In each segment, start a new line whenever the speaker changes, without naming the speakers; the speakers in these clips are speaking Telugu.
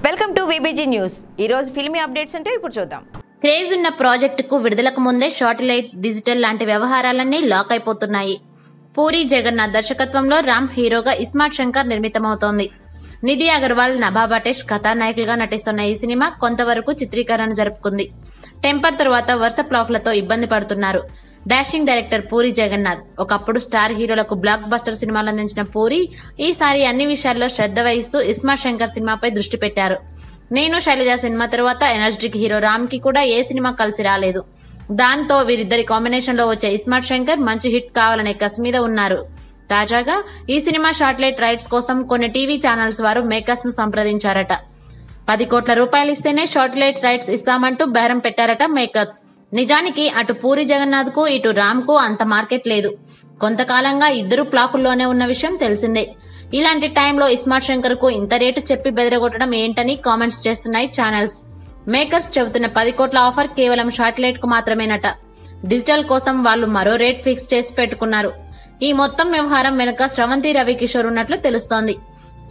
Welcome to VBG news. ఈ రోజు ఫిల్మీ అప్డేట్స్ అంటే ఇప్పుడు చూద్దాం.
క్రేజ్ ఉన్న ప్రాజెక్టుకు విడుదలకు ముందే శాటిలైట్, డిజిటల్ లాంటి వ్యవహారాలన్నీ లాక్ అయిపోతున్నాయి. పూరి జగన్నాథ్ దర్శకత్వంలో రామ్ హీరోగా ఇస్మార్ట్ శంకర్ నిర్మితమవుతోంది. నిధి అగర్వాల్, నభా భటేష్ కథానాయకులుగా నటిస్తున్న ఈ సినిమా కొంతవరకు చిత్రీకరణ జరుపుకుంది. టెంపర్ తరువాత వరుస ఫ్లాప్లతో ఇబ్బంది పడుతున్నారు. Dashing director Puri Jagannath. ఒకప్పుడు స్టార్ హీరోలకు బ్లాక్ బస్టర్ సినిమాలు అందించిన పూరి ఈసారి అన్ని విషయాల్లో శ్రద్ధ వహిస్తూ ఇస్మార్ట్ శంకర్ సినిమాపై దృష్టి పెట్టారు. నేను శైలజ సినిమా తర్వాత ఎనర్జిటిక్ హీరో రామ్ కి కూడా ఏ సినిమా కలిసి రాలేదు. దాంతో వీరిద్దరి కాంబినేషన్ లో వచ్చే ఇస్మార్ట్ శంకర్ మంచి హిట్ కావాలనే కసి మీద ఉన్నారు. తాజాగా ఈ సినిమా శాటిలైట్ రైట్స్ కోసం కొన్ని టీవీ ఛానల్స్ వారు మేకర్స్ ను సంప్రదించారట. 10 కోట్ల రూపాయలు ఇస్తేనే శాటిలైట్ రైట్స్ ఇస్తామంటూ బేరం పెట్టారట మేకర్స్. నిజానికి అటు పూరి జగన్నాథ్ కు ఇటు రామ్ కు అంత మార్కెట్ లేదు. కొంతకాలంగా ఇద్దరు ప్లాఫుల్లోనే ఉన్న విషయం తెలిసిందే. ఇలాంటి టైంలో ఇస్మార్ట్ శంకర్ కు ఇంత రేటు చెప్పి బెదరగొట్టడం ఏంటని కామెంట్స్ చేస్తున్నాయి ఛానల్స్. మేకర్స్ చెబుతున్న 10 కోట్ల ఆఫర్ కేవలం శాటిలైట్ కు మాత్రమేనట. డిజిటల్ కోసం వాళ్ళు మరో రేట్ ఫిక్స్ చేసి పెట్టుకున్నారు. ఈ మొత్తం వ్యవహారం వెనుక స్రవంతి రవికిషోర్ ఉన్నట్లు తెలుస్తోంది.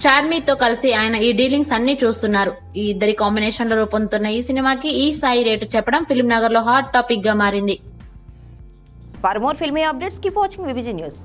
చార్మీతో కలిసి ఆయన ఈ డీలింగ్స్ అన్ని చూస్తున్నారు. ఈ ఇద్దరి కాంబినేషన్ లో రూపొందుతున్న ఈ సినిమాకి ఈ స్థాయి రేటు చెప్పడం ఫిల్మ్ నగర్ లో హాట్ టాపిక్ గా మారింది.
For more filmy updates keep watching VBG news.